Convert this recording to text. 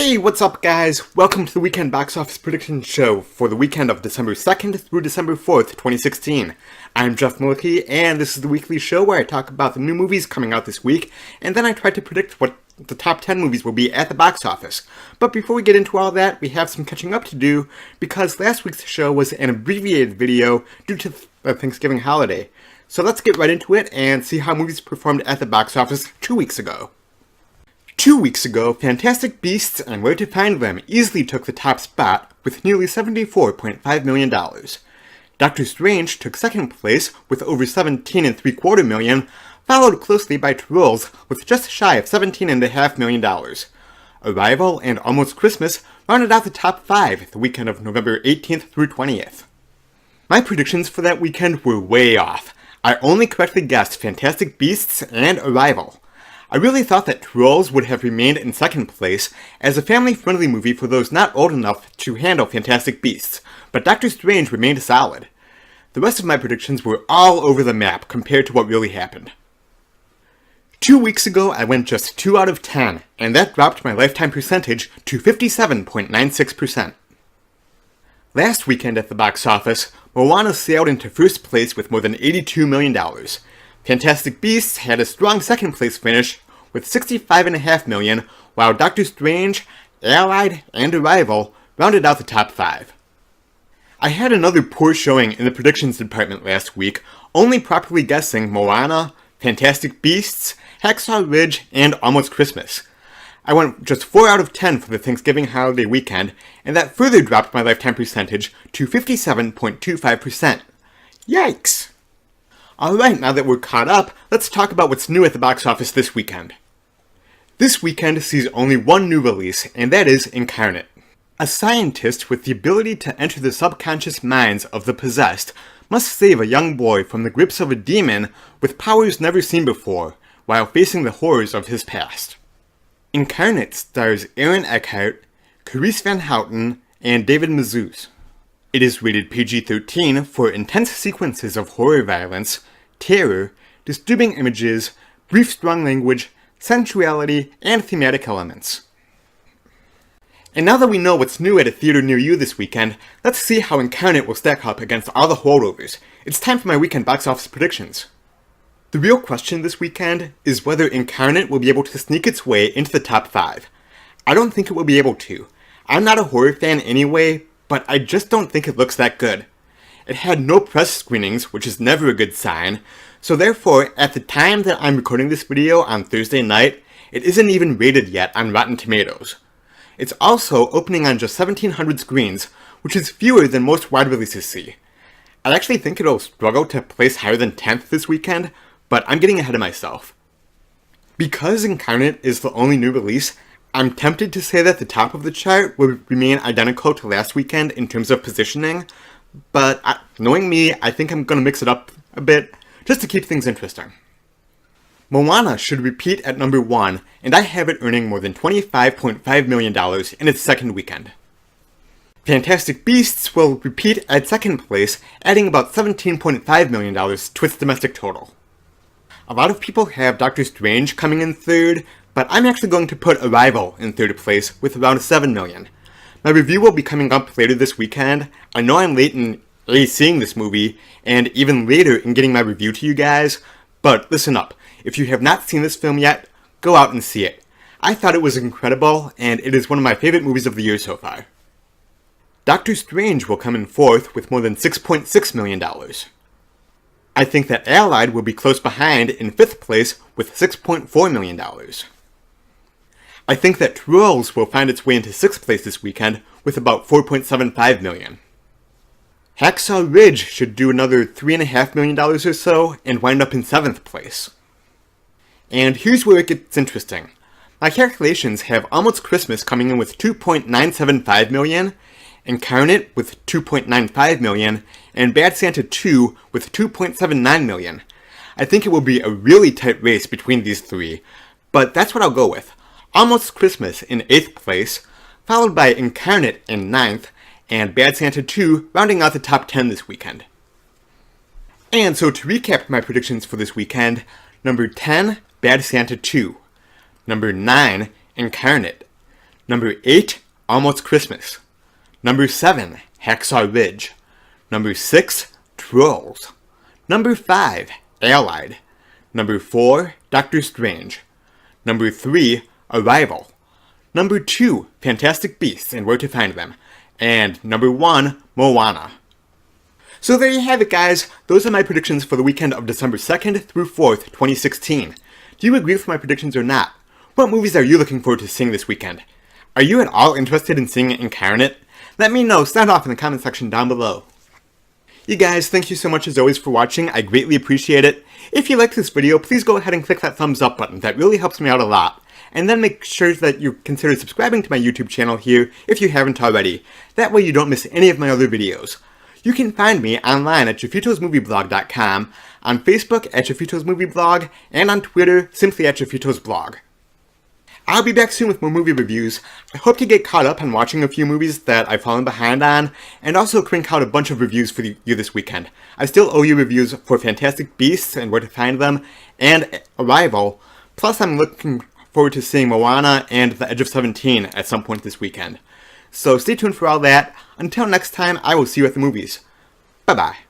Hey, what's up guys? Welcome to the Weekend Box Office Prediction Show for the weekend of December 2nd through December 4th, 2016. I'm Jeff Malicki, and this is the weekly show where I talk about the new movies coming out this week, and then I try to predict what the top 10 movies will be at the box office. But before we get into all that, we have some catching up to do, because last week's show was an abbreviated video due to the Thanksgiving holiday. So let's get right into it and see how movies performed at the box office 2 weeks ago. 2 weeks ago, Fantastic Beasts and Where to Find Them easily took the top spot with nearly $74.5 million. Doctor Strange took second place with over $17.75 million, followed closely by Trolls with just shy of $17.5 million. Arrival and Almost Christmas rounded out the top 5 the weekend of November 18th through 20th. My predictions for that weekend were way off. I only correctly guessed Fantastic Beasts and Arrival. I really thought that Trolls would have remained in second place as a family-friendly movie for those not old enough to handle Fantastic Beasts, but Doctor Strange remained solid. The rest of my predictions were all over the map compared to what really happened. 2 weeks ago, I went just 2 out of 10, and that dropped my lifetime percentage to 57.96%. Last weekend at the box office, Moana sailed into first place with more than $82 million. Fantastic Beasts had a strong second place finish with $65.5 million, while Doctor Strange, Allied, and Arrival rounded out the top 5. I had another poor showing in the predictions department last week, only properly guessing Moana, Fantastic Beasts, Hacksaw Ridge, and Almost Christmas. I went just 4 out of 10 for the Thanksgiving holiday weekend, and that further dropped my lifetime percentage to 57.25%. Yikes! Alright, now that we're caught up, let's talk about what's new at the box office this weekend. This weekend sees only one new release, and that is Incarnate. A scientist with the ability to enter the subconscious minds of the possessed must save a young boy from the grips of a demon with powers never seen before, while facing the horrors of his past. Incarnate stars Aaron Eckhart, Carice Van Houten, and David Mazouz. It is rated PG-13 for intense sequences of horror violence, terror, disturbing images, brief strong language, sensuality, and thematic elements. And now that we know what's new at a theater near you this weekend, let's see how Incarnate will stack up against all the holdovers. It's time for my weekend box office predictions. The real question this weekend is whether Incarnate will be able to sneak its way into the top 5. I don't think it will be able to. I'm not a horror fan anyway, but I just don't think it looks that good. It had no press screenings, which is never a good sign, so therefore, at the time that I'm recording this video on Thursday night, it isn't even rated yet on Rotten Tomatoes. It's also opening on just 1,700 screens, which is fewer than most wide releases see. I actually think it'll struggle to place higher than 10th this weekend, but I'm getting ahead of myself. Because Incarnate is the only new release, I'm tempted to say that the top of the chart will remain identical to last weekend in terms of positioning, but knowing me, I think I'm going to mix it up a bit, just to keep things interesting. Moana should repeat at number 1, and I have it earning more than $25.5 million in its second weekend. Fantastic Beasts will repeat at second place, adding about $17.5 million to its domestic total. A lot of people have Doctor Strange coming in third, but I'm actually going to put Arrival in third place with around $7 million. My review will be coming up later this weekend. I know I'm late in seeing this movie, and even later in getting my review to you guys, but listen up. If you have not seen this film yet, go out and see it. I thought it was incredible, and it is one of my favorite movies of the year so far. Doctor Strange will come in fourth with more than $6.6 million. I think that Allied will be close behind in fifth place with $6.4 million. I think that Trolls will find its way into 6th place this weekend with about $4.75 million. Hacksaw Ridge should do another $3.5 million or so and wind up in 7th place. And here's where it gets interesting. My calculations have Almost Christmas coming in with $2.975 million, Incarnate with $2.95 million, and Bad Santa 2 with $2.79 million. I think it will be a really tight race between these three, but that's what I'll go with. Almost Christmas in 8th place, followed by Incarnate in 9th, and Bad Santa 2 rounding out the top 10 this weekend. And so to recap my predictions for this weekend, number 10, Bad Santa 2. Number 9, Incarnate. Number 8, Almost Christmas. Number 7, Hacksaw Ridge. Number 6, Trolls. Number 5, Allied. Number 4, Doctor Strange. Number 3, Arrival. Number 2, Fantastic Beasts and Where to Find Them. And number 1, Moana. So there you have it, guys. Those are my predictions for the weekend of December 2nd through 4th, 2016. Do you agree with my predictions or not? What movies are you looking forward to seeing this weekend? Are you at all interested in seeing Incarnate? Let me know. Sound off in the comment section down below. You guys, thank you so much as always for watching. I greatly appreciate it. If you liked this video, please go ahead and click that thumbs up button. That really helps me out a lot. And then make sure that you consider subscribing to my YouTube channel here if you haven't already. That way you don't miss any of my other videos. You can find me online at Jeffito'sMovieBlog.com, on Facebook at Jeffito's Movie Blog, and on Twitter simply at Jeffito's Blog. I'll be back soon with more movie reviews. I hope to get caught up on watching a few movies that I've fallen behind on, and also crank out a bunch of reviews for you this weekend. I still owe you reviews for Fantastic Beasts and Where to Find Them, and Arrival, plus I'm looking forward to seeing Moana and The Edge of 17 at some point this weekend. So stay tuned for all that. Until next time, I will see you at the movies. Bye-bye.